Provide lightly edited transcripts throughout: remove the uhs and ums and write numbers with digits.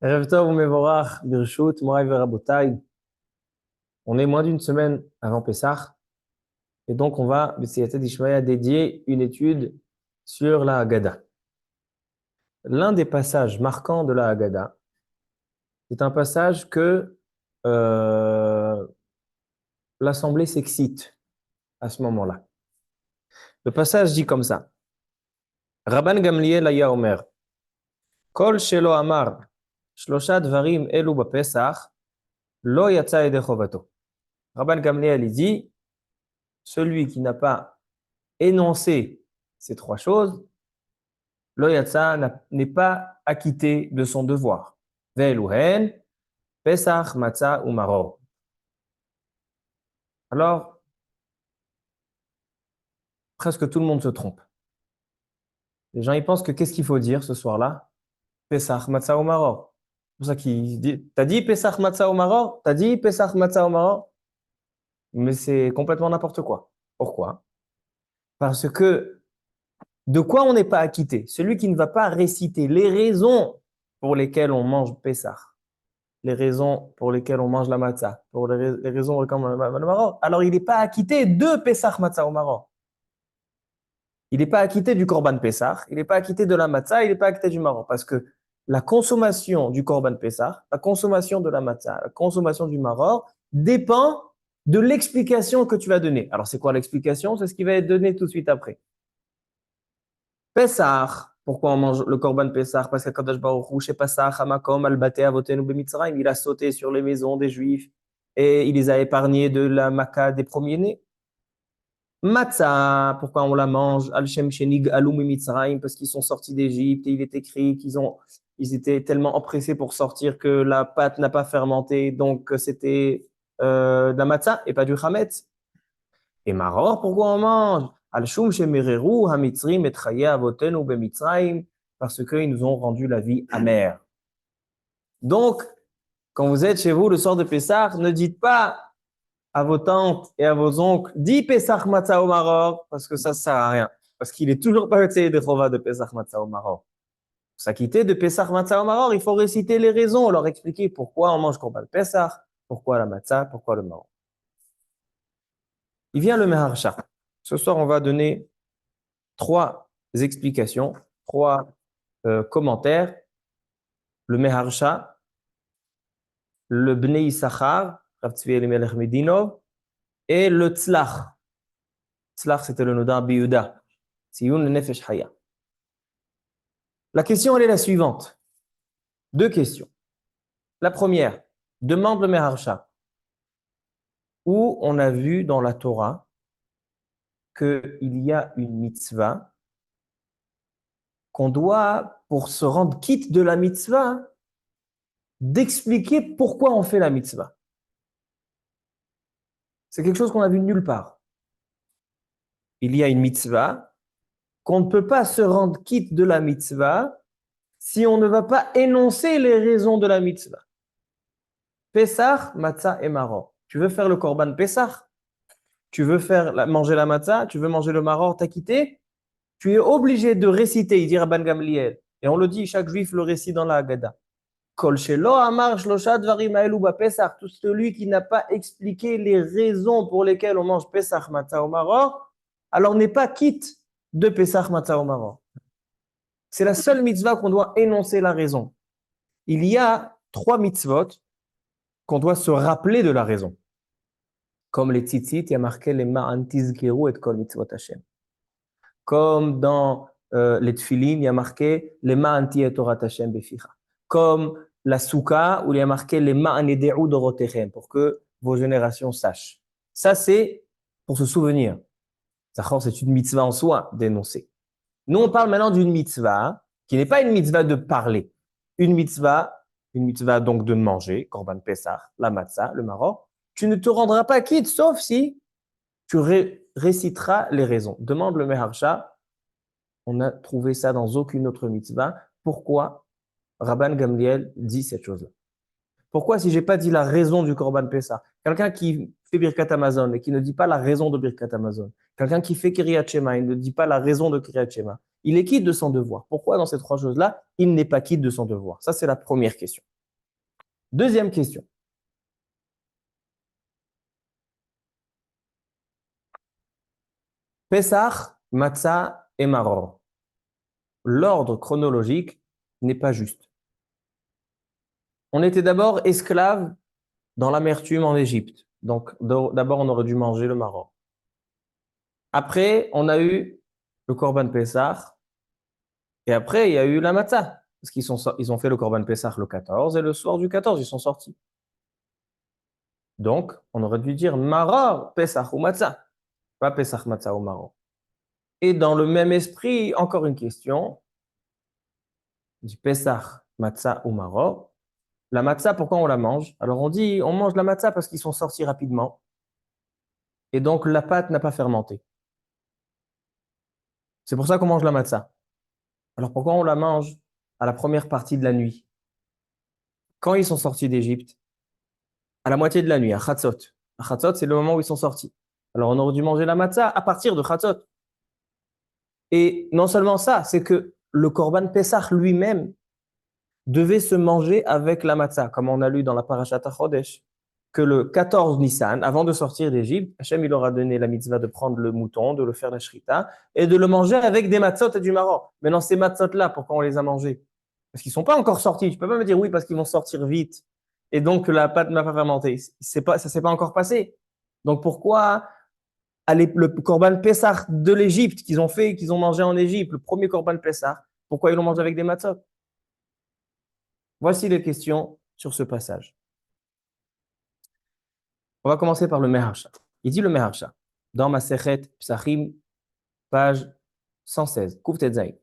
Erev Tov u'mevorach, Birshut, Morai Verabotai. On est moins d'une semaine avant Pessah, et donc on va, B'siyata d'Ishmaïa, dédier une étude sur la Haggadah. L'un des passages marquants de la Haggadah, c'est un passage que euh, l'assemblée s'excite à ce moment-là. Le passage dit comme ça. Rabban Gamliel aya omer, Kol shelo amar, shlosha dvarim elu bapesach, lo yatsa yedei chovato. Rabban Gamliel il dit, celui qui n'a pas énoncé ces trois choses, lo yatsa n'est pas acquitté de son devoir. Ve'eluhen, Pesach, Matzah ou Maror. Alors, presque tout le monde se trompe. Les gens, ils pensent que qu'est-ce qu'il faut dire ce soir-là? Pesach, Matzah ou Maror. C'est pour ça qu'ils disent, t'as dit Pesach, Matzah ou Maror? T'as dit Pesach, Matzah ou Maror? Mais c'est complètement n'importe quoi. Pourquoi? Parce que de quoi on n'est pas acquitté? Celui qui ne va pas réciter les raisons pour lesquelles on mange Pesach, les raisons pour lesquelles on mange la matzah, pour les raisons pour lesquelles on mange le maror, alors il n'est pas acquitté de Pesach, matzah ou maror. Il n'est pas acquitté du korban Pesach, il n'est pas acquitté de la matzah, il n'est pas acquitté du maror. Parce que la consommation du korban Pesach, la consommation de la matzah, la consommation du maror dépend de l'explication que tu vas donner. Alors c'est quoi l'explication? C'est ce qui va être donné tout de suite après. Pessah, pourquoi on mange le korban Pessah? Parce que Kadosh Baruch Hu, chez Pessah, Hamakom, Al-Bate, Avotenu, Bemitzrayim, il a sauté sur les maisons des Juifs et il les a épargnés de la Makkah des premiers-nés. Matzah, pourquoi on la mange? Al-Shem Shenig, Alum, Mitzrayim, parce qu'ils sont sortis d'Égypte et il est écrit ils étaient tellement empressés pour sortir que la pâte n'a pas fermenté, donc c'était de la matzah et pas du chametz. Et maror, pourquoi on mange? Al-shum shemereru hamitzrim et chaye avotenu bemitzrayim, parce qu'ils nous ont rendu la vie amère. Donc, quand vous êtes chez vous le soir de Pessah, ne dites pas à vos tantes et à vos oncles, dis Pessah matzah au maror, parce que ça sert à rien. Parce qu'il est toujours pas essayé de chova de Pessah matzah au maror. Pour s'acquitter de Pessah matzah au maror, il faut réciter les raisons, leur expliquer pourquoi on mange korban Pessah, pourquoi la matzah, pourquoi le maror. Il vient le Meharsha. Ce soir, on va donner trois explications, trois commentaires. Le Meharsha, le Bnei Issachar, Rav Tzvi Elimelech Medinov, et le Tzlach. Tzlach, c'était le Noda Biyuda. Tziyun le Nefesh Haya. La question, elle est la suivante. Deux questions. La première, demande le Meharsha, où on a vu dans la Torah qu'il y a une mitzvah qu'on doit, pour se rendre quitte de la mitzvah, d'expliquer pourquoi on fait la mitzvah. C'est quelque chose qu'on a vu nulle part. Il y a une mitzvah qu'on ne peut pas se rendre quitte de la mitzvah si on ne va pas énoncer les raisons de la mitzvah. Pessah, matzah et maror. Tu veux faire le korban Pessah? Tu veux manger la matzah? Tu veux manger le maror? T'as quitté? Tu es obligé de réciter, il dit Rabban Gamliel. Et on le dit, chaque juif le récite dans la Haggadah. Kol shelo amar shlosha dvarim haelu bapesach. Tout celui qui n'a pas expliqué les raisons pour lesquelles on mange Pesach, matzah ou maror, alors n'est pas quitte de Pesach, matzah ou maror. C'est la seule mitzvah qu'on doit énoncer la raison. Il y a trois mitzvot qu'on doit se rappeler de la raison. Comme les tzitzit, il y a marqué les ma'an tizkeru et kol mitzvot Hashem. Comme dans les tfilin, il y a marqué les ma'an ti'et torat Hashem beficha. Comme la souka, où il y a marqué les ma'an edeu dorotechem, pour que vos générations sachent. Ça, c'est pour se souvenir. C'est une mitzvah en soi d'énoncer. Nous, on parle maintenant d'une mitzvah qui n'est pas une mitzvah de parler. Une mitzvah donc de manger, korban pesach, la matzah, le maror. Tu ne te rendras pas quitte, sauf si tu réciteras les raisons. Demande le Meharsha. On n'a trouvé ça dans aucune autre mitzvah. Pourquoi Rabban Gamliel dit cette chose-là? Pourquoi, si j'ai pas dit la raison du korban pesach, quelqu'un qui fait Birkat Hamazon et qui ne dit pas la raison de Birkat Hamazon, quelqu'un qui fait Kiryat Shema et ne dit pas la raison de Kiryat Shema, il est quitte de son devoir. Pourquoi dans ces trois choses-là, il n'est pas quitte de son devoir? Ça, c'est la première question. Deuxième question. Pessah, Matzah et Maror. L'ordre chronologique n'est pas juste. On était d'abord esclaves dans l'amertume en Égypte. Donc, d'abord, on aurait dû manger le Maror. Après, on a eu le Korban Pessah. Et après, il y a eu la Matzah. Parce ils ont fait le Korban Pessah le 14 et le soir du 14, ils sont sortis. Donc, on aurait dû dire Maror, Pessah ou Matzah. Pas Pessah, Matzah ou Maror. Et dans le même esprit, encore une question. Du Pessah, Matzah ou Maror. La matzah, pourquoi on la mange? Alors on dit, on mange la matzah parce qu'ils sont sortis rapidement et donc la pâte n'a pas fermenté. C'est pour ça qu'on mange la matzah. Alors pourquoi on la mange à la première partie de la nuit? Quand ils sont sortis d'Égypte, à la moitié de la nuit, à Chatzot. À Chatzot, c'est le moment où ils sont sortis. Alors on aurait dû manger la matzah à partir de Chatzot. Et non seulement ça, c'est que le Korban Pessah lui-même devait se manger avec la matzah, comme on a lu dans la Parashat HaChodesh, que le 14 Nissan, avant de sortir d'Égypte, Hachem il leur a donné la mitzvah de prendre le mouton, de le faire la shrita, et de le manger avec des matzot et du maror. Maintenant, ces matzot-là, pourquoi on les a mangés? Parce qu'ils ne sont pas encore sortis. Tu ne peux pas me dire oui, parce qu'ils vont sortir vite. Et donc, la pâte n'a pas fermenté. Ça ne s'est pas encore passé. Donc, pourquoi le Korban Pessah de l'Égypte qu'ils ont fait, qu'ils ont mangé en Égypte, le premier Korban Pessah, pourquoi ils l'ont mangé avec des matzot? Voici les questions sur ce passage. On va commencer par le Meharsha. Il dit le Meharsha, dans ma Sechet Psachim, page 116, Kouf Tetzaï.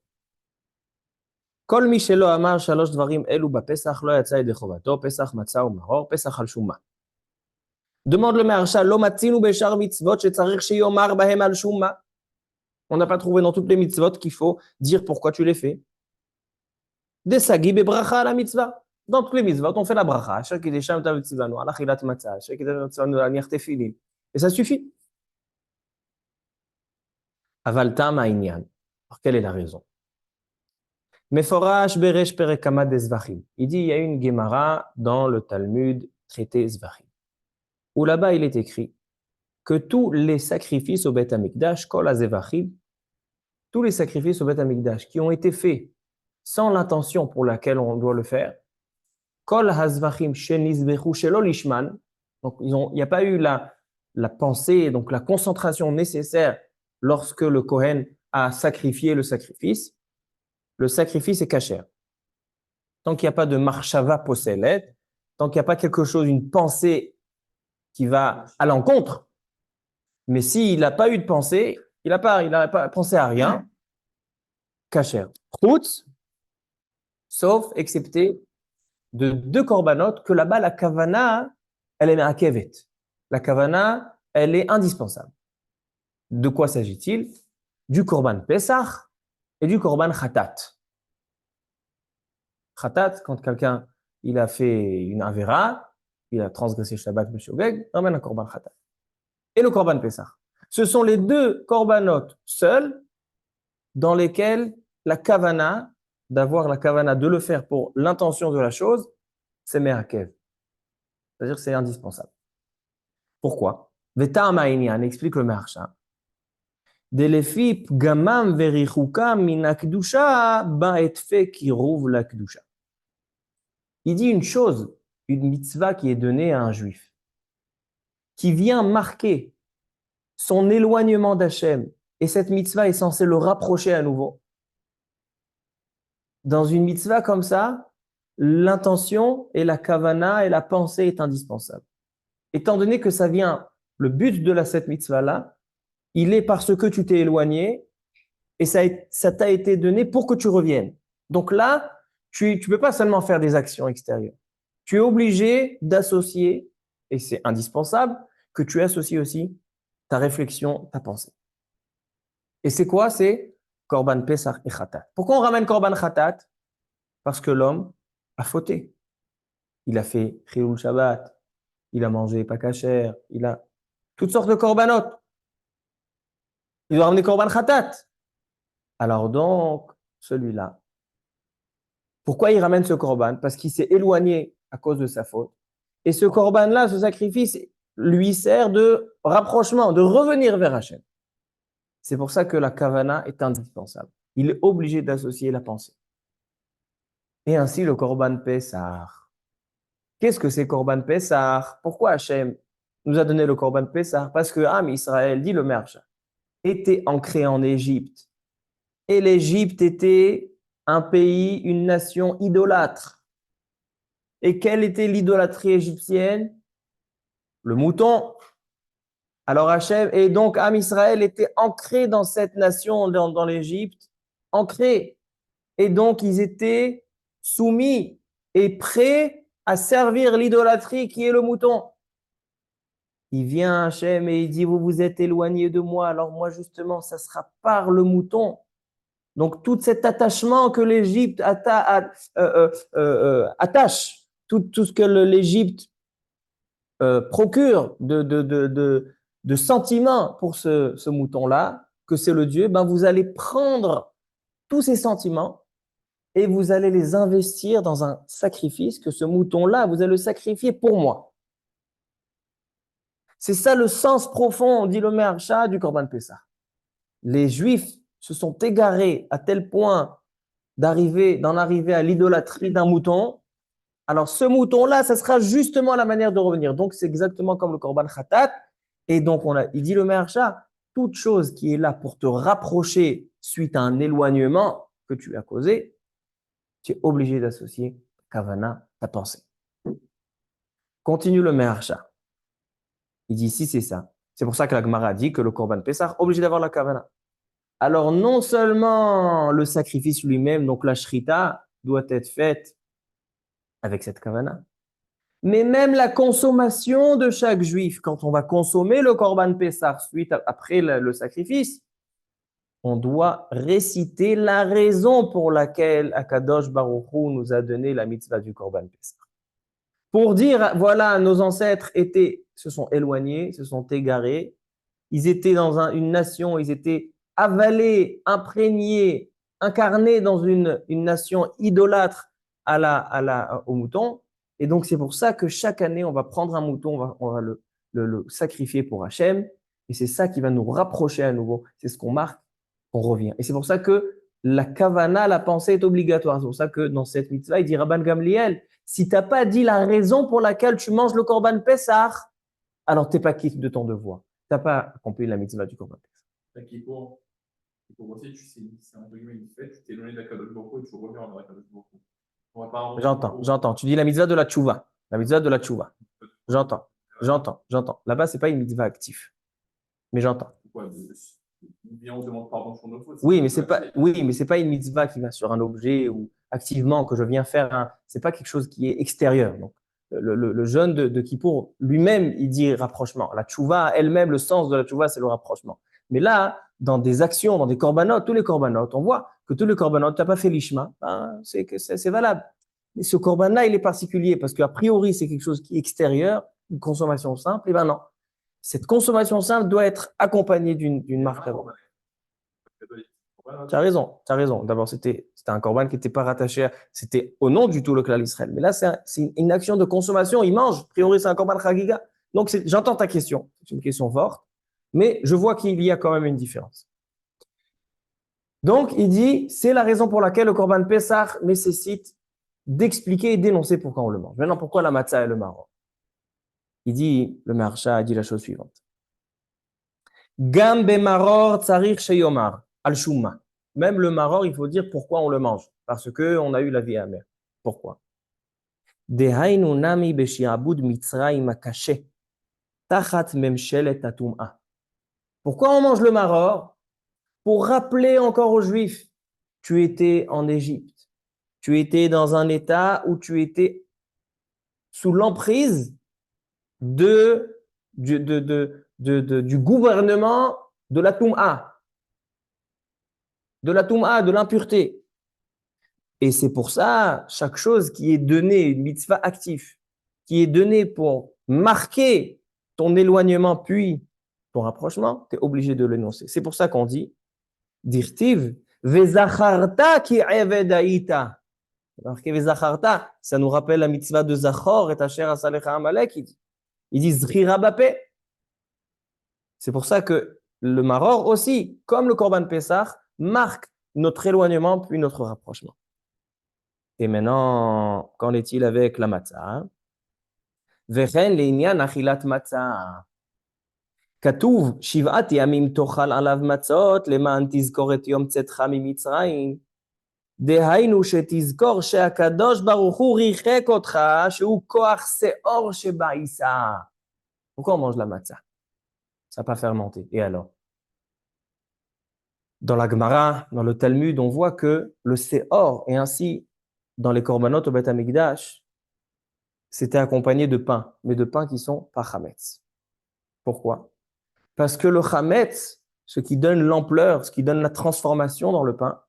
Kol mi shelo amar shalosh dvarim elu bapesach lo yatsa yede chovato, pesach matzah umaror, pesach al shuma. Demande le Meharsha, lo matzinu beshar mitzvot shetzarich sheyomar bahem al shuma. On n'a pas trouvé dans toutes les mitzvot qu'il faut dire pourquoi tu les fais. Desagi bebracha la mitzvah. Dans toutes les mitzvot, on fait la bracha. Et ça suffit. Aval tam ha'inyan. Alors, quelle est la raison? Meforash beresh perekama des zvachim. Il dit, il y a une Gemara dans le Talmud traité zvachim, où là-bas il est écrit que tous les sacrifices au Beth Amikdash, kol hazevachim, tous les sacrifices au Beth Amikdash qui ont été faits sans l'intention pour laquelle on doit le faire, kol hazvachim shenizbechu shelo lishman, donc il n'y a pas eu la pensée, donc la concentration nécessaire lorsque le Kohen a sacrifié le sacrifice est cachère. Tant qu'il n'y a pas de marshava poselet, tant qu'il n'y a pas quelque chose, une pensée qui va à l'encontre, mais s'il n'a pas eu de pensée, il n'a pas pensé à rien, cachère. Chutz, sauf, excepté de deux corbanotes que là-bas, la kavana, elle est ma'akevet. La kavana, elle est indispensable. De quoi s'agit-il? Du korban Pesach et du korban Khatat. Khatat, quand quelqu'un il a fait une avera, il a transgressé Shabbat Meshogeg, ramène un korban Khatat. Et le korban Pesach. Ce sont les deux korbanotes seuls dans lesquels la kavana, d'avoir la kavana, de le faire pour l'intention de la chose, c'est me'akev. C'est-à-dire que c'est indispensable. Pourquoi? Ve'ta'am ha'inyan, explique le Meharsha. Delefi pgamam verichukam min hakdusha ba'etfe kiruv la kdusha. Il dit une chose, une mitzvah qui est donnée à un juif, qui vient marquer son éloignement d'Hachem, et cette mitzvah est censée le rapprocher à nouveau. Dans une mitzvah comme ça, l'intention et la kavana et la pensée est indispensable. Étant donné que ça vient, le but de cette mitzvah-là, il est parce que tu t'es éloigné et ça t'a été donné pour que tu reviennes. Donc là, tu peux pas seulement faire des actions extérieures. Tu es obligé d'associer, et c'est indispensable, que tu associes aussi ta réflexion, ta pensée. Et c'est quoi? C'est Korban Pesach et Khatat. Pourquoi on ramène Korban Khatat? Parce que l'homme a fauté. Il a fait Chilul Shabbat, il a mangé pas kasher, il a toutes sortes de korbanot. Il doit ramener Korban Khatat. Alors donc, celui-là, pourquoi il ramène ce korban? Parce qu'il s'est éloigné à cause de sa faute. Et ce korban-là, ce sacrifice, lui sert de rapprochement, de revenir vers Hachem. C'est pour ça que la kavana est indispensable. Il est obligé d'associer la pensée. Et ainsi le korban Pessah. Qu'est-ce que c'est korban Pessah? Pourquoi Hachem nous a donné le korban Pessah? Parce que Israël, dit le Mersha, était ancré en Égypte. Et l'Égypte était un pays, une nation idolâtre. Et quelle était l'idolâtrie égyptienne? Le mouton. Alors Hachem, et donc Israël était ancré dans cette nation, dans l'Égypte, ancré. Et donc ils étaient soumis et prêts à servir l'idolâtrie qui est le mouton. Il vient Hachem et il dit, vous vous êtes éloignés de moi, alors moi justement, ça sera par le mouton. Donc tout cet attachement que l'Égypte attache, tout ce que l'Égypte procure de sentiments pour ce mouton-là, que c'est le Dieu, ben vous allez prendre tous ces sentiments et vous allez les investir dans un sacrifice, que ce mouton-là, vous allez le sacrifier pour moi. C'est ça le sens profond, dit le Meharsha, du Korban Pessah. Les Juifs se sont égarés à tel point d'en arriver à l'idolâtrie d'un mouton. Alors ce mouton-là, ça sera justement la manière de revenir. Donc c'est exactement comme le Korban Khatat. Et donc il dit le Meharsha, toute chose qui est là pour te rapprocher suite à un éloignement que tu as causé, tu es obligé d'associer Kavana, ta pensée. Continue le Meharsha. Il dit si c'est ça. C'est pour ça que la Gemara dit que le Korban Pessah est obligé d'avoir la Kavana. Alors non seulement le sacrifice lui-même, donc la Shrita, doit être faite avec cette Kavana, mais même la consommation de chaque juif, quand on va consommer le Korban Pessah après le sacrifice, on doit réciter la raison pour laquelle Akadosh Baruch Hu nous a donné la mitzvah du Korban Pessah. Pour dire, voilà, nos ancêtres se sont éloignés, se sont égarés, ils étaient dans une nation, ils étaient avalés, imprégnés, incarnés dans une nation idolâtre au mouton. Et donc, c'est pour ça que chaque année, on va prendre un mouton, on va le sacrifier pour Hachem. Et c'est ça qui va nous rapprocher à nouveau. C'est ce qu'on marque, on revient. Et c'est pour ça que la kavana, la pensée est obligatoire. C'est pour ça que dans cette mitzvah, il dit Rabban Gamliel, si tu n'as pas dit la raison pour laquelle tu manges le korban Pessah, alors tu n'es pas quitte de ton devoir. Tu n'as pas accompli la mitzvah du korban Pessah. Pour aussi, c'est entre guillemets une fête, tu t'es éloigné de la Kadosh Baruch Hu et tu reviens en Kadosh Baruch Hu. J'entends. Tu dis la mitzvah de la tchouva. La mitzvah de la tchouva. J'entends. Là-bas, c'est pas une mitzvah active. Mais j'entends. Bien, on demande pardon sur nos fautes. Oui, mais c'est pas une mitzvah qui va sur un objet ou activement que je viens faire. C'est pas quelque chose qui est extérieur. Donc, le jeûne de Kippour lui-même, il dit rapprochement. La tchouva elle-même, le sens de la tchouva, c'est le rapprochement. Mais là, dans des actions, dans des korbanot, tous les korbanot, on voit que tous les korbanot, tu n'as pas fait l'ishma, ben, c'est valable. Mais ce korban-là, il est particulier parce qu'a priori, c'est quelque chose qui est extérieur, une consommation simple. Et ben non. Cette consommation simple doit être accompagnée d'une marque d'abord. Tu as raison. D'abord, c'était un korban qui n'était pas rattaché c'était au nom du tout le clan Israël. Mais là, c'est une action de consommation. Il mange. A priori, c'est un korban chagiga. Donc, j'entends ta question. C'est une question forte. Mais je vois qu'il y a quand même une différence. Donc, il dit, c'est la raison pour laquelle le korban Pessah nécessite d'expliquer et d'énoncer pourquoi on le mange. Maintenant, pourquoi la matzah et le maror? Il dit, le Maharsha a dit la chose suivante. Gam maror tsarir sheyomar al-shumma. Même le maror, il faut dire pourquoi on le mange. Parce qu'on a eu la vie amère. Pourquoi? Dehainu nami beshiabud mitzrayim akashe tachat memshelet atum'a. Pourquoi on mange le maror? Pour rappeler encore aux Juifs, tu étais en Égypte. Tu étais dans un état où tu étais sous l'emprise du gouvernement de la Toum'a, de l'impureté. Et c'est pour ça, chaque chose qui est donnée, une mitzvah active, qui est donnée pour marquer ton éloignement puis ton rapprochement, tu es obligé de l'énoncer. C'est pour ça qu'on dit, dirtiv, Vezacharta ki eved haïta. Marqué Vezacharta, ça nous rappelle la mitzvah de Zachor et Asher Asalecha Amalek. Il dit Zrira Bapé. C'est pour ça que le Maror aussi, comme le Korban Pessah, marque notre éloignement puis notre rapprochement. Et maintenant, qu'en est-il avec la matzah? Vechen le'inyan achilat matzah. כתוב, 7 ימים תאכל עליו מצות, למען תזכור את יום צאתך ממצרים. דהיינו שתזכור שהקדוש ברוך הוא ריחק אותך, שהוא כוח שאור שבעיסה. Pourquoi on mange la matzah? Ça n'a pas fermenté. Et alors? Dans la Gemara, dans le Talmud, on voit que le séor, et ainsi dans les korbanot au Beth Amikdash, c'était accompagné de pain, mais de pain qui sont pas chametz. Pourquoi? Parce que le chametz, ce qui donne l'ampleur, ce qui donne la transformation dans le pain,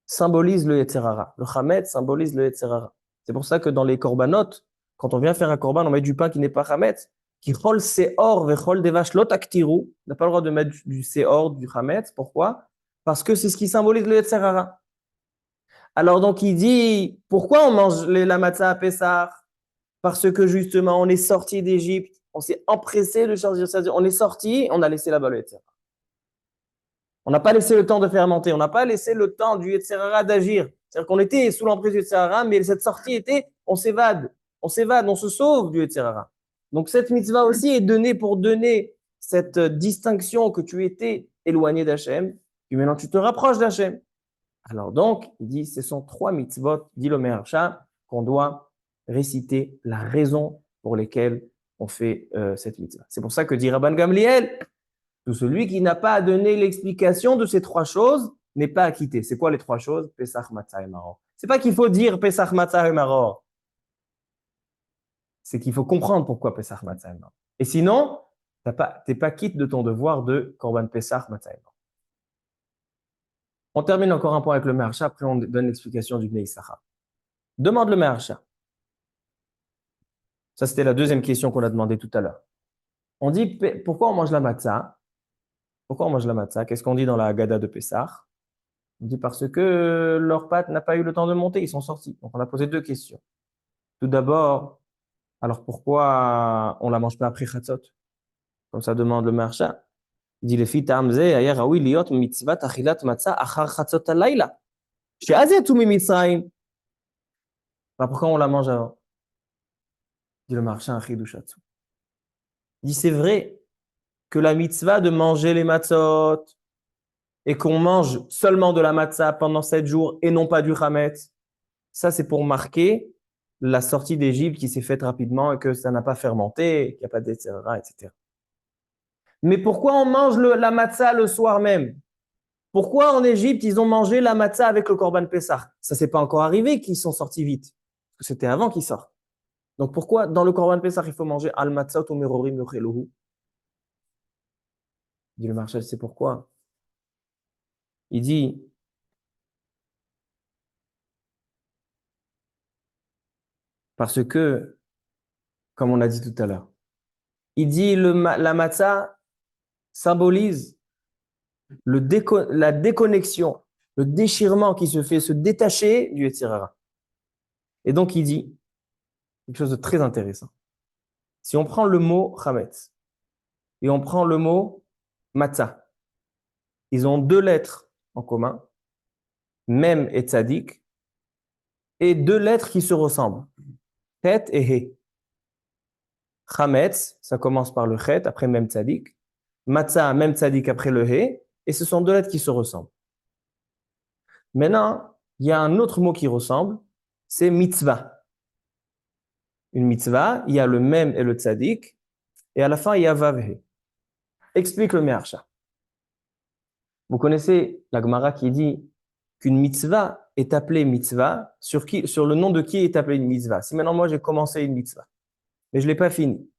symbolise le Yetzer Hara. Le chametz symbolise le Yetzer Hara. C'est pour ça que dans les korbanot, quand on vient faire un korban, on met du pain qui n'est pas chametz, qui chol seor vechol devash lo taktiru. On n'a pas le droit de mettre du seor, du chametz. Pourquoi? Parce que c'est ce qui symbolise le Yetzer Hara. Alors donc il dit, pourquoi on mange la matzah à Pessah? Parce que justement, on est sorti d'Égypte, on s'est empressé de changer, on est sorti, on a laissé là-bas le Yetzer Hara. On n'a pas laissé le temps de fermenter, on n'a pas laissé le temps du Yetzer Hara d'agir. C'est-à-dire qu'on était sous l'emprise du Yetzer Hara, mais cette sortie était, on s'évade, on se sauve du Yetzer Hara. Donc cette mitzvah aussi est donnée pour donner cette distinction que tu étais éloigné d'Hachem, et maintenant tu te rapproches d'Hachem. Alors donc, il dit, ce sont 3 mitzvot, dit le Meharsha, qu'on doit réciter la raison pour lesquelles on fait cette mitzvah. C'est pour ça que dit Rabban Gamliel, tout celui qui n'a pas donné l'explication de ces 3 choses n'est pas acquitté. C'est quoi les 3 choses? Pesach, Matzah et Maror. C'est pas qu'il faut dire Pesach, Matzah et Maror. C'est qu'il faut comprendre pourquoi Pesach, Matzah et Maror. Et sinon, t'es pas quitte de ton devoir de Korban Pesach, Matzah et Maror. On termine encore un point avec le Meharsha, après on donne l'explication du Bnei Issachar. Demande le Meharsha. Ça, c'était la deuxième question qu'on a demandé tout à l'heure. On dit, pourquoi on mange la matzah? Pourquoi on mange la matzah? Qu'est-ce qu'on dit dans la Haggadah de Pessah? On dit parce que leur pâte n'a pas eu le temps de monter, ils sont sortis. Donc, on a posé 2 questions. Tout d'abord, alors pourquoi on ne la mange pas après Chatzot? Comme ça demande le Meharsha. Il dit, les filles ta'amze, aya raoui liot mitzvat achilat matzah achar Chatzot alayla. She'az yatou miMitzrayim. Alors, pourquoi on la mange avant? Dit le Meharsha, un chidushatsu. Il dit, c'est vrai que la mitzvah de manger les matzot et qu'on mange seulement de la matzah pendant 7 jours et non pas du chametz, ça c'est pour marquer la sortie d'Égypte qui s'est faite rapidement et que ça n'a pas fermenté, qu'il n'y a pas d'etz, etc. Mais pourquoi on mange la matzah le soir même? Pourquoi en Égypte ils ont mangé la matzah avec le Korban Pessah? Ça s'est pas encore arrivé qu'ils sont sortis vite, parce que c'était avant qu'ils sortent. Donc pourquoi dans le Korban Pessah il faut manger al matzah ou merorim yocheluhu? Dit le Marshal, c'est pourquoi. Il dit, parce que, comme on a dit tout à l'heure, il dit la matzah symbolise la déconnexion, le déchirement qui se fait, se détacher du Yetzer Hara. Et donc il dit quelque chose de très intéressant. Si on prend le mot chametz et on prend le mot matzah, ils ont 2 lettres en commun, mem et tzadik, et 2 lettres qui se ressemblent, chet et he. Chametz, ça commence par le chet, après mem tzadik. Matzah, mem tzadik, après le he. Et ce sont 2 lettres qui se ressemblent. Maintenant, il y a un autre mot qui ressemble, c'est mitzvah. Une mitzvah, il y a le mem et le tzadik, et à la fin, il y a vav he. Explique le Meharsha. Vous connaissez la Gemara qui dit qu'une mitzvah est appelée mitzvah, sur le nom de qui est appelée une mitzvah. Si maintenant moi j'ai commencé une mitzvah, mais je ne l'ai pas finie,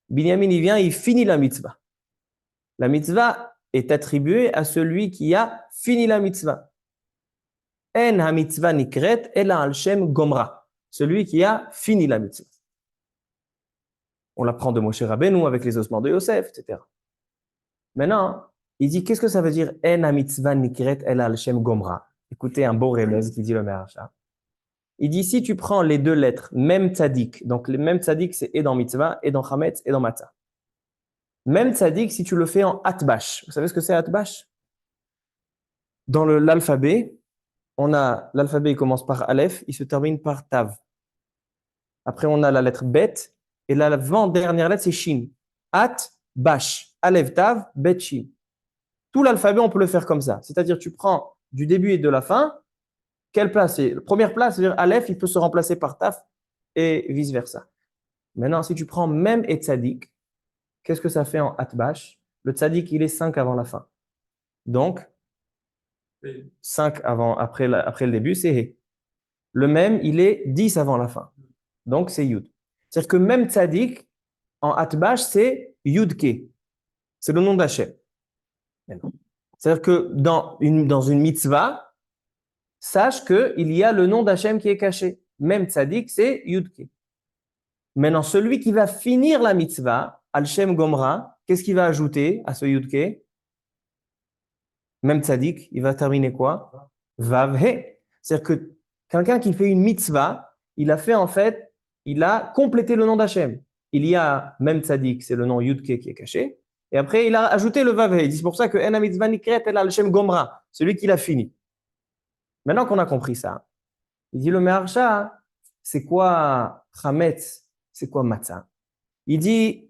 Binyamin il vient, il finit la mitzvah. La mitzvah est attribuée à celui qui a fini la mitzvah. En ha mitzvah nikret ela al shem gomra. Celui qui a fini la mitzvah. On l'apprend de Moshe Rabbeinu avec les ossements de Yosef, etc. Maintenant, Il dit, qu'est-ce que ça veut dire En ha-mitzvah nikret el al-shem gomra? Écoutez un beau remez qui dit le Maharsha. Il dit, si tu prends les deux lettres, même tzadik, donc les mêmes tzadik, c'est et dans mitzvah, et dans chametz, et dans matzah. Même tzadik, si tu le fais en atbash. Vous savez ce que c'est atbash? Dans l'alphabet, on a l'alphabet, il commence par aleph, il se termine par tav. Après, on a la lettre bet, et l'avant-dernière lettre, c'est shin. At, bash, aleph, tav, bet, shin. Tout l'alphabet, on peut le faire comme ça. C'est-à-dire, tu prends du début et de la fin. Quelle place c'est? La première place, c'est-à-dire aleph, il peut se remplacer par taf et vice-versa. Maintenant, si tu prends même et tzadik, qu'est-ce que ça fait en atbash? Le tzadik, il est 5 avant la fin. Donc, Et 5 avant, après le début, c'est he. Le même, il est 10 avant la fin. Donc, c'est yud. C'est-à-dire que même tzadik, en atbash, c'est yudke. C'est le nom d'Hachem. C'est-à-dire que dans une mitzvah, sache qu'il y a le nom d'Hachem qui est caché. Même tzaddik, c'est yudke. Maintenant, celui qui va finir la mitzvah, al-shem gomra, qu'est-ce qu'il va ajouter à ce yudke? Même tzaddik, il va terminer quoi? Vav he. C'est-à-dire que quelqu'un qui fait une mitzvah, il a fait en fait, il a complété le nom d'Hachem. Il y a même tzaddik, c'est le nom yudke qui est caché. Et après, il a ajouté le vav he. C'est pour ça que en mitzvah nikret el al-shem gomra, celui qui l'a fini. Maintenant qu'on a compris ça, il dit le Maharsha, c'est quoi chametz, c'est quoi matzah? Il dit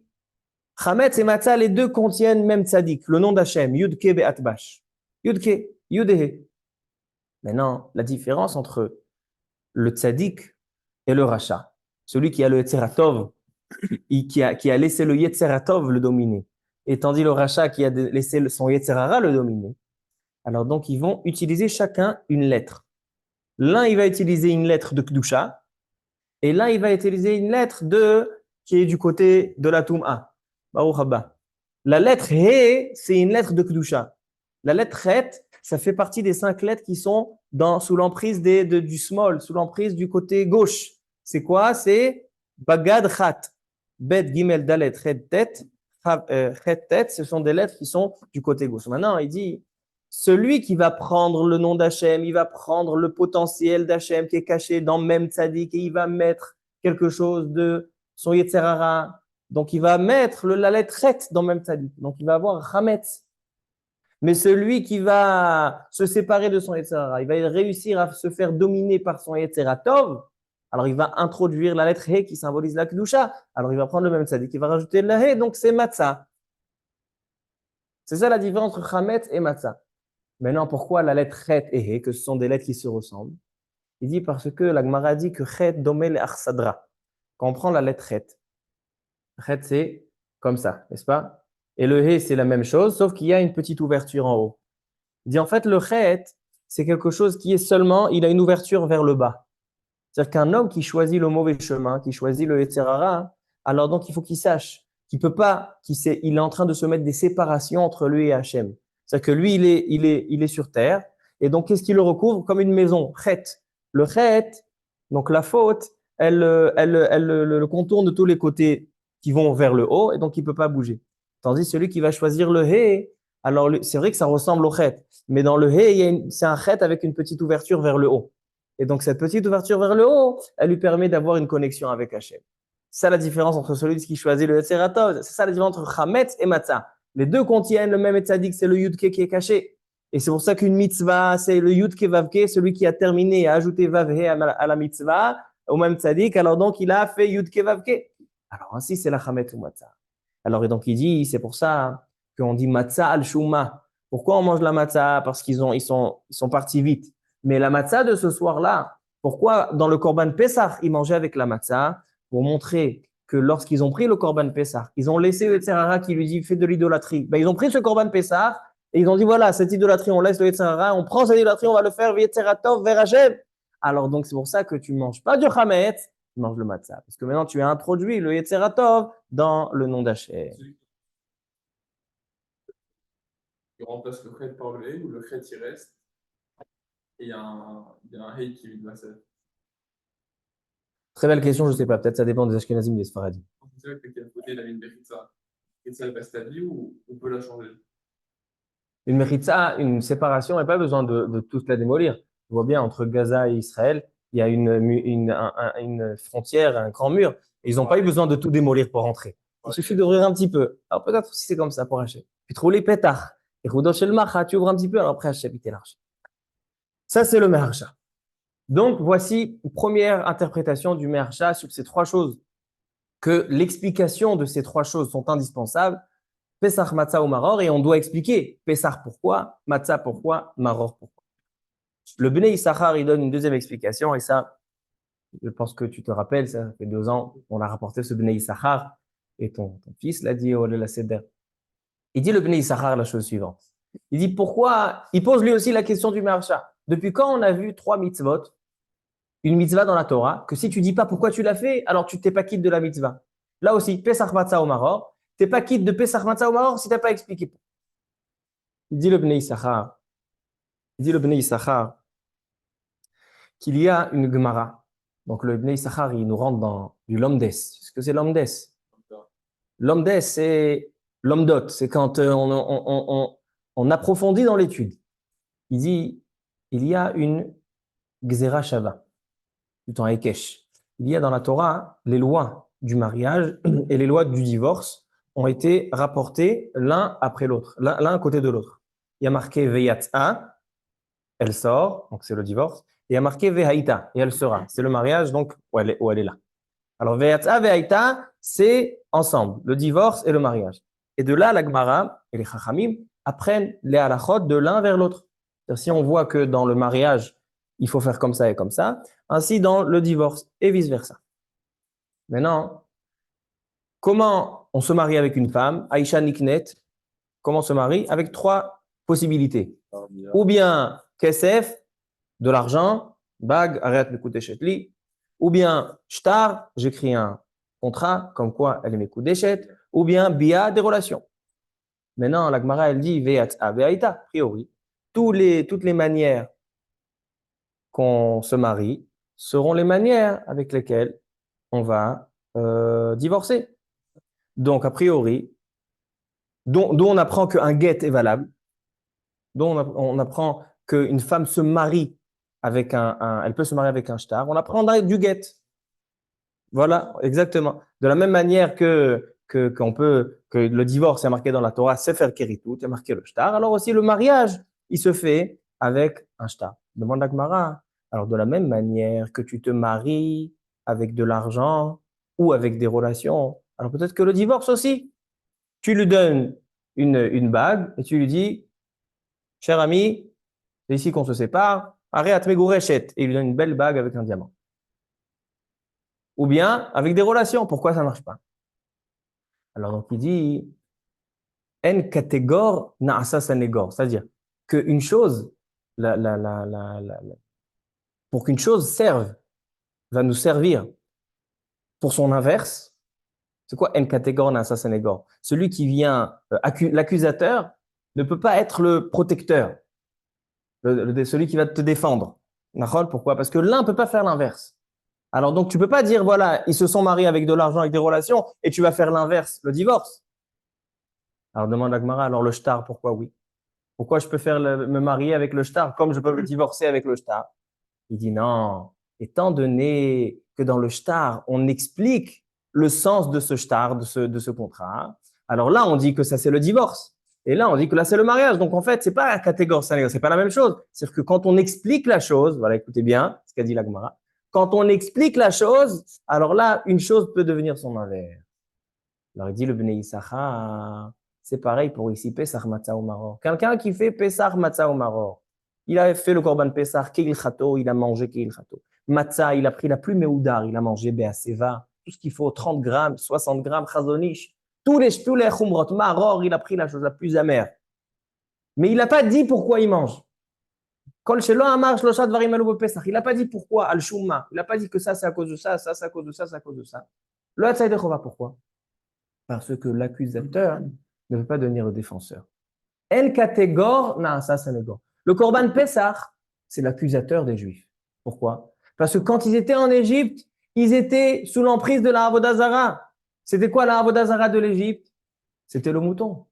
chametz et matzah, les deux contiennent même tzaddik, le nom d'Hachem, yudke be'atbash. Yudke, yudehe. Maintenant, la différence entre le tzaddik et le rachat, celui qui a le yetzeratov, qui a laissé le yetzeratov le dominer, et tandis le rachat qui a laissé son yetzerara le dominer, alors donc ils vont utiliser chacun une lettre. L'un, il va utiliser une lettre de Kedusha, et l'un, il va utiliser une lettre qui est du côté de la Toum'a. Baruch haba. La lettre He, c'est une lettre de Kedusha. La lettre Het, ça fait partie des 5 lettres qui sont sous l'emprise du small, sous l'emprise du côté gauche. C'est quoi? C'est Bagad Chat. Bet, Gimel, Dalet, Het, Tet. Het, Tet, ce sont des lettres qui sont du côté gauche. Maintenant, il dit, celui qui va prendre le nom d'Hachem, il va prendre le potentiel d'Hachem qui est caché dans même tzaddik et il va mettre quelque chose de son Yetzerara. Donc, il va mettre la lettre Het dans même tzaddik. Donc, il va avoir Hametz. Mais celui qui va se séparer de son Yetzerara, il va réussir à se faire dominer par son Yetzeratov. Alors, il va introduire la lettre He qui symbolise la Kedusha. Alors, il va prendre le même tzaddik, il va rajouter la He, donc c'est Matzah. C'est ça la différence entre Hametz et Matzah. Maintenant, pourquoi la lettre Chet et He, que ce sont des lettres qui se ressemblent? Il dit parce que la Gemara dit que Chet domel et Arsadra. Quand on prend la lettre Chet, Chet c'est comme ça, n'est-ce pas? Et le He c'est la même chose, sauf qu'il y a une petite ouverture en haut. Il dit en fait le Chet, c'est quelque chose qui est seulement, il a une ouverture vers le bas. C'est-à-dire qu'un homme qui choisit le mauvais chemin, qui choisit le Yetzerara, alors donc il faut qu'il sache qu'il peut pas, il est en train de se mettre des séparations entre lui et Hachem. C'est-à-dire que lui, il est sur terre. Et donc, qu'est-ce qui le recouvre? Comme une maison. Chet. Le chet, donc la faute, elle le contourne de tous les côtés qui vont vers le haut. Et donc, il ne peut pas bouger. Tandis celui qui va choisir le he, alors c'est vrai que ça ressemble au chet. Mais dans le he, c'est un chet avec une petite ouverture vers le haut. Et donc, cette petite ouverture vers le haut, elle lui permet d'avoir une connexion avec Hachem. C'est ça la différence entre celui qui choisit le Yetzeratov. C'est ça la différence entre Chametz et Matzah. Les deux contiennent le même tzaddik, c'est le Yudke qui est caché. Et c'est pour ça qu'une mitzvah, c'est le Yudke Vavke, celui qui a terminé et a ajouté Vavhe à la mitzvah, au même tzaddik. Alors donc, il a fait Yudke Vavke. Alors ainsi, c'est la Chametz ou Matzah. Alors et donc, il dit, c'est pour ça qu'on dit Matzah al-Shuma. Pourquoi on mange la Matzah? Parce qu'ils sont partis vite. Mais la Matzah de ce soir-là, pourquoi dans le Korban Pessah, ils mangeaient avec la Matzah? Pour montrer que lorsqu'ils ont pris le Korban Pessah, ils ont laissé le Yetzerara qui lui dit fais de l'idolâtrie. Ben, ils ont pris ce Korban Pessah et ils ont dit voilà, cette idolâtrie, on laisse le Yetzerara, on prend cette idolâtrie, on va le faire Yetzeratov vers Hachem. Alors donc c'est pour ça que tu ne manges pas du Chametz, tu manges le Matzah. Parce que maintenant tu as introduit le Yetzeratov dans le nom d'Hachem. celui qui remplace le chet par le he, ou le chet il reste, et il y a un he qui vient de la scène. Très belle question, je ne sais pas. Peut-être ça dépend des Ashkenazim et des Sfaradim. C'est vrai que quel côté il a mis une Bechitza? Et ça reste à vie ou on peut la changer? Une mechitza, une séparation, il n'y a pas besoin de toute la démolir. On voit bien, entre Gaza et Israël, il y a une frontière, un grand mur. Et ils n'ont pas eu besoin de tout démolir pour rentrer. Il suffit d'ouvrir un petit peu. Alors peut-être si c'est comme ça pour Hachem. Puis trouver les pétards. Et Roudosh el Macha, tu ouvres un petit peu, alors après Hachem, il t'élargit. Ça, c'est le Meharsha. Donc, voici une première interprétation du Meharsha sur ces trois choses. Que l'explication de ces trois choses sont indispensables. Pesach, Matzah ou Maror, et on doit expliquer Pesach pourquoi, Matzah pourquoi, Maror pourquoi. Le Bnei Issachar, il donne une deuxième explication, et ça, je pense que tu te rappelles, ça fait 2 ans, on a rapporté ce Bnei Issachar, et ton fils l'a dit au la Seder. Il dit le Bnei Issachar la chose suivante. Il dit pourquoi, il pose lui aussi la question du Meharsha. Depuis quand on a vu 3 mitzvot, une mitzvah dans la Torah, que si tu dis pas pourquoi tu l'as fait, alors tu t'es pas quitte de la mitzvah. Là aussi, Pesach, Matzah ou Maror, t'es pas quitte de Pesach, Matzah ou Maror si t'as pas expliqué. Il dit le Bnei Issachar, qu'il y a une Gemara. Donc le Bnei Issachar, il nous rentre dans du Lomdes. Qu'est-ce que c'est Lomdes? Lomdes, c'est l'Omdot. C'est quand on approfondit dans l'étude. Il dit, il y a une Gzera Shava, plutôt un Ekesh. Il y a dans la Torah les lois du mariage et les lois du divorce ont été rapportées l'un après l'autre, l'un à côté de l'autre. Il y a marqué Veyat'a, elle sort, donc c'est le divorce. Et il y a marqué Vehaïta, et elle sera. C'est le mariage, donc où elle est là. Alors Veyat'a, Vehaïta, c'est ensemble, le divorce et le mariage. Et de là, la Gemara et les Chachamim apprennent les halachot de l'un vers l'autre. Si on voit que dans le mariage, il faut faire comme ça et comme ça, ainsi dans le divorce et vice-versa. Maintenant, comment on se marie avec une femme, Aïcha Niknet, comment on se marie? Avec 3 possibilités. Ou bien Kesef, de l'argent, bag, arrête m'écouter chetli, ou bien shtar, j'écris un contrat comme quoi elle est m'écoute ou bien bia, des relations. Maintenant, la Gemara, elle dit ve'at ve'aita, a priori. Toutes les manières qu'on se marie seront les manières avec lesquelles on va divorcer. Donc, a priori, dont on apprend qu'un get est valable, dont on apprend qu'une femme se marie avec elle peut se marier avec un shtar, on apprend du get. Voilà, exactement. De la même manière que le divorce est marqué dans la Torah, c'est faire keritout, est marqué le shtar. Alors aussi le mariage, il se fait avec un shtar. Demande à Gemara. Alors de la même manière que tu te maries avec de l'argent ou avec des relations, alors peut-être que le divorce aussi, tu lui donnes une bague et tu lui dis, cher ami, c'est ici qu'on se sépare, arrête megourechet, et il lui donne une belle bague avec un diamant. Ou bien avec des relations. Pourquoi ça ne marche pas? Alors, donc, il dit en catégor na'asa sanégor. C'est-à-dire qu'une chose, pour qu'une chose serve, va nous servir pour son inverse. C'est quoi en catégor na'asa sanégor? Celui qui vient, l'accusateur, ne peut pas être le protecteur, celui qui va te défendre. Pourquoi? Parce que l'un ne peut pas faire l'inverse. Alors donc, tu peux pas dire, voilà, ils se sont mariés avec de l'argent, avec des relations, et tu vas faire l'inverse, le divorce. Alors demande à Gemara, alors le shtar, pourquoi oui? Pourquoi je peux me marier avec le shtar comme je peux me divorcer avec le shtar? Il dit non, étant donné que dans le shtar, on explique le sens de ce shtar, de ce contrat, alors là, on dit que ça, c'est le divorce. Et là, on dit que là, c'est le mariage. Donc, en fait, c'est pas la catégorie, c'est pas la même chose. C'est-à-dire que quand on explique la chose, voilà, écoutez bien ce qu'a dit la Gemara, quand on explique la chose, alors là, une chose peut devenir son inverse. Alors, il dit le Bnei Issachar, c'est pareil pour ici, Pesach Matzah ou Maror. Quelqu'un qui fait Pesach Matzah ou Maror, il a fait le Korban Pesach, Keil Chato, il a mangé Keil Chato. Matzah, il a pris la plus méoudar, il a mangé Beaseva, tout ce qu'il faut, 30 grammes, 60 grammes, Chazonish, tous les Chumrot. Maror, il a pris la chose la plus amère. Mais il n'a pas dit pourquoi il mange. Kol Shelo Amar Shlosha Dvarim Elu Pesach, il n'a pas dit pourquoi, Al Shumma, il n'a pas dit que ça c'est à cause de ça, ça c'est à cause de ça, c'est à cause de ça. Le Hatzaï Dechova, pourquoi? Parce que l'accusateur ne veut pas devenir le défenseur. El catégor, non, ça c'est le go. Le Korban Pessah, c'est l'accusateur des Juifs. Pourquoi? Parce que quand ils étaient en Égypte, ils étaient sous l'emprise de la Avodah Zara. C'était quoi la Avodah Zara de l'Égypte? C'était le mouton.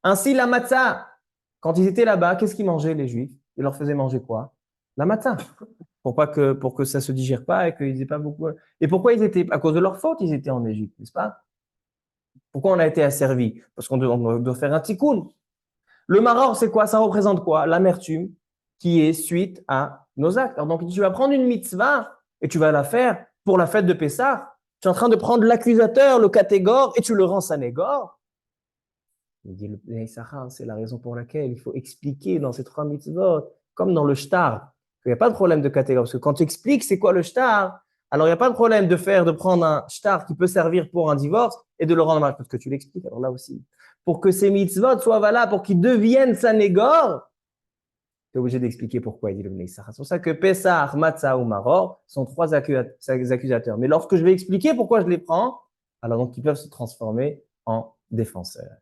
Ainsi, la matzah, quand ils étaient là-bas, qu'est-ce qu'ils mangeaient, les Juifs? Ils leur faisaient manger quoi? La matzah. Pour que ça ne se digère pas et qu'ils aient pas beaucoup. Et pourquoi ils étaient, à cause de leur faute, ils étaient en Égypte, n'est-ce pas? Pourquoi on a été asservi? Parce qu'on doit faire un tikkun. Le maror, c'est quoi? Ça représente quoi? L'amertume qui est suite à nos actes. Alors, donc, tu vas prendre une mitzvah et tu vas la faire pour la fête de Pessah. Tu es en train de prendre l'accusateur, le catégore, et tu le rends sanégore. Il dit, le Issachar, c'est la raison pour laquelle il faut expliquer dans ces 3 mitzvot, comme dans le shtar, qu'il n'y a pas de problème de catégore. Parce que quand tu expliques c'est quoi le shtar, alors il n'y a pas de problème de prendre un shtar qui peut servir pour un divorce et de le rendre mariage. Parce que tu l'expliques, alors là aussi. Pour que ces mitzvot soient valables, pour qu'ils deviennent sanégor, tu es obligé d'expliquer pourquoi, il dit le Issachar. C'est pour ça que Pessah, Matzah ou Maror sont 3 accusateurs. Mais lorsque je vais expliquer pourquoi je les prends, alors donc ils peuvent se transformer en défenseurs.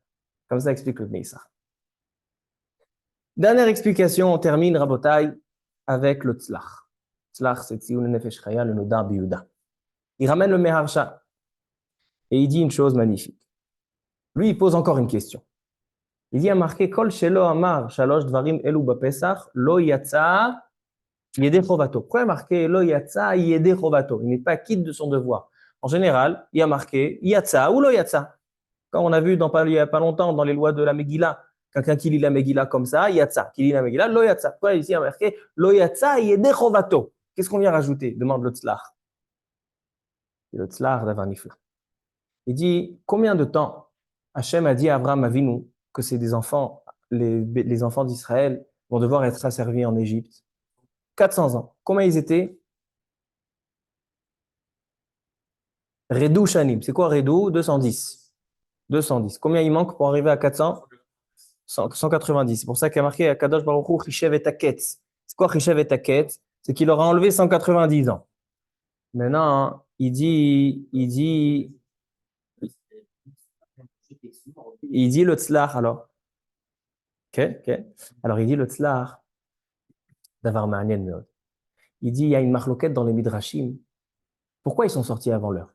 Comme ça explique le Bnei Issachar. Dernière explication, on termine Rabotai avec le Tzlach. Tzlach, c'est Tzioun Nefesh Chaya, le Nodar Biyuda. Il ramène le Meharsha et il dit une chose magnifique. Lui, il pose encore une question. Il dit, il a marqué Kol Shelo Amar Shalosh Dvarim Elu Bapesach Lo Yatsa Yedei Chovato. Pourquoi il a marqué Lo Yatsa Yedei Chovato? Il n'est pas quitte de son devoir. En général, il y a marqué Yatsa ou Lo Yatsa. Comme on a vu il n'y a pas longtemps dans les lois de la Megillah, quelqu'un qui lit la Megillah comme ça, Yatsa. Qui lit la Megillah, Lo Yatsa. Pourquoi ici il y a marqué Lo Yatsa Yedei Chovato? Qu'est-ce qu'on vient rajouter? Demande le Tzlach. Le Tzlach d'Avar Nifla. Il dit, combien de temps Hachem a dit à Abraham Avinu que c'est des enfants, les enfants d'Israël vont devoir être asservis en Égypte? 400 ans. Combien ils étaient? Redou Shanim. C'est quoi Redou? 210. 210. Combien il manque pour arriver à 400? 190. C'est pour ça qu'il y a marqué à Kadosh Baruch Hu, Chishev et Taketz. C'est quoi Chishev et Taketz? C'est qu'il aura enlevé 190 ans. Maintenant, il dit le tzlach alors. Ok. Alors il dit le tzlach d'avoir ma'anien meod. Il dit il y a une marloquette dans les midrashim. Pourquoi ils sont sortis avant l'heure?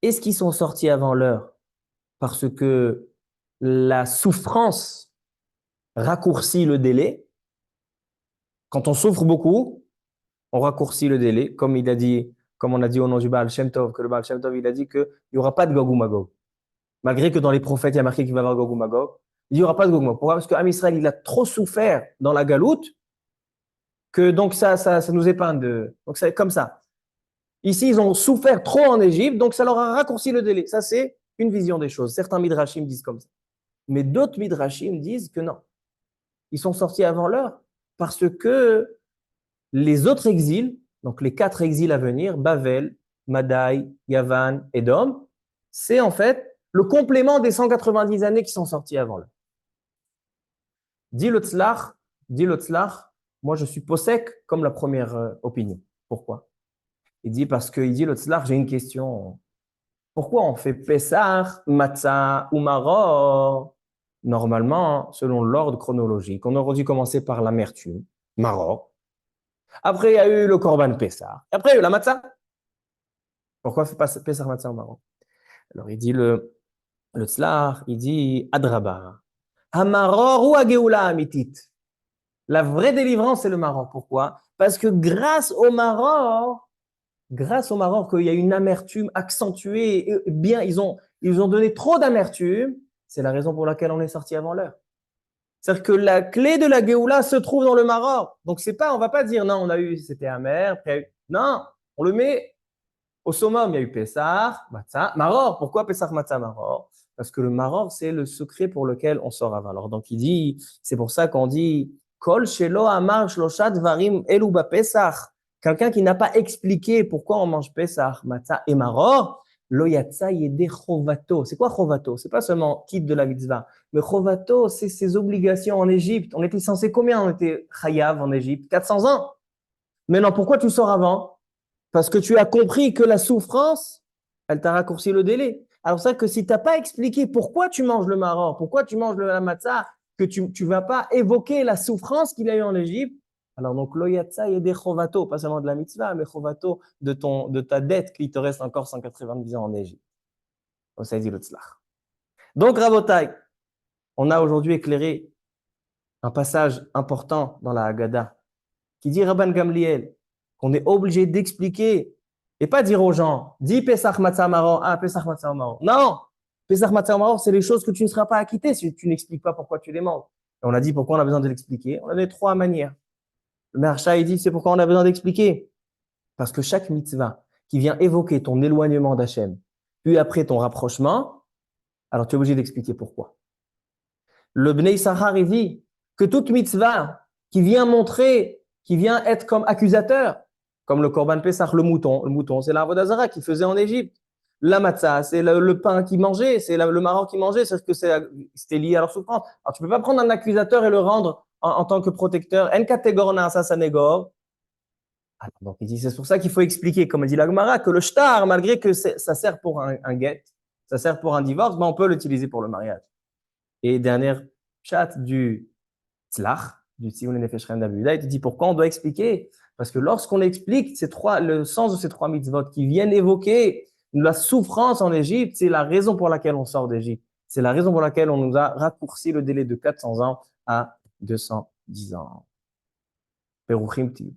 Est-ce qu'ils sont sortis avant l'heure parce que la souffrance raccourcit le délai? Quand on souffre beaucoup, on raccourcit le délai, comme il a dit, comme on a dit au nom du Baal Shem Tov, que le Baal Shem Tov, il a dit qu'il n'y aura pas de Gog ou Magog. Malgré que dans les prophètes, il y a marqué qu'il va y avoir Gog ou Magog, il n'y aura pas de Gog ou Magog. Pourquoi? Parce qu'Am Israël, il a trop souffert dans la galoute, que donc ça nous épargne de. Donc c'est comme ça. Ici, ils ont souffert trop en Égypte, donc ça leur a raccourci le délai. Ça, c'est une vision des choses. Certains midrashim disent comme ça. Mais d'autres midrashim disent que non. Ils sont sortis avant l'heure parce que les autres exils, donc les 4 exils à venir, Bavel, Madaï, Yavan, Edom, c'est en fait le complément des 190 années qui sont sorties avant l'heure. Dit le Tzlach, moi je suis posek comme la première opinion. Pourquoi? Il dit parce qu'il dit le Tzlach, j'ai une question. Pourquoi on fait Pessah, Matzah ou Maror? Normalement, selon l'ordre chronologique, on aurait dû commencer par l'amertume, Maror. Après, il y a eu le Korban Pessah. Après, il y a eu la Matzah. Pourquoi on fait pas Pessah, Matzah ou Maror? Alors, il dit le Tzlach, il dit Adraba. Hamaror ou Ageoula Amitit. La vraie délivrance, c'est le Maror. Pourquoi? Parce que grâce au Maror, qu'il y a une amertume accentuée, et bien, ils ont donné trop d'amertume, c'est la raison pour laquelle on est sorti avant l'heure. C'est-à-dire que la clé de la Géoula se trouve dans le Maror. Donc, on va pas dire, non, c'était amer, non, on le met au summum. Il y a eu Pessah, Matzah, Maror. Pourquoi Pessah, Matzah, Maror? Parce que le Maror, c'est le secret pour lequel on sort avant. Alors, donc, il dit, c'est pour ça qu'on dit, Kol shelo amar shloshat varim elu ba Pessah. Quelqu'un qui n'a pas expliqué pourquoi on mange Pessah, Matzah et Maror, lo yatsa yedei chovato. C'est quoi chovato? C'est pas seulement quitte de la mitzvah. Mais chovato, c'est ses obligations en Égypte. On était censé combien? On était chayav en Égypte? 400 ans. Maintenant, pourquoi tu sors avant? Parce que tu as compris que la souffrance, elle t'a raccourci le délai. Alors ça que si tu n'as pas expliqué pourquoi tu manges le maror, pourquoi tu manges la matzah, que tu ne vas pas évoquer la souffrance qu'il a eu en Égypte, alors donc loyatsa et des chovato, pas seulement de la mitzvah, mais chovato de ta dette qui te reste encore 190 ans en Égypte. Comme ça dit le tzlach. Donc Rabotai, On a aujourd'hui éclairé un passage important dans la Haggadah qui dit Rabban Gamliel qu'on est obligé d'expliquer et pas dire aux gens, dis Pesach Matzah Maror, ah Pesach Matzah Maror. Non, Pesach Matzah Maror, c'est les choses que tu ne seras pas acquitté si tu n'expliques pas pourquoi tu les manges. Et on a dit pourquoi on a besoin de l'expliquer. On a les trois manières. Le Maharsha, il dit c'est pourquoi on a besoin d'expliquer. Parce que chaque mitzvah qui vient évoquer ton éloignement d'Hachem, puis après ton rapprochement, alors tu es obligé d'expliquer pourquoi. Le Bnei Sahar, il dit que toute mitzvah qui vient montrer, qui vient être comme accusateur, comme le Korban Pesach, le mouton, c'est la Avodah qui faisait en Égypte. La matzah, c'est le pain qu'ils mangeaient, c'est le maror qu'ils mangeaient, c'est que c'était lié à leur souffrance. Alors tu ne peux pas prendre un accusateur et le rendre en tant que protecteur. En catégorna, ça négore. Donc il dit, c'est pour ça qu'il faut expliquer, comme dit la Gemara, que le shtar, malgré que ça sert pour un get, ça sert pour un divorce, ben on peut l'utiliser pour le mariage. Et dernière chat du tzlach, du Tzioun Nefesh Chaim d'Abuda, il te dit pourquoi on doit expliquer. Parce que lorsqu'on explique le sens de ces trois mitzvot qui viennent évoquer la souffrance en Égypte, c'est la raison pour laquelle on sort d'Égypte. C'est la raison pour laquelle on nous a raccourci le délai de 400 ans à 210 ans. Peruchim Tiyut.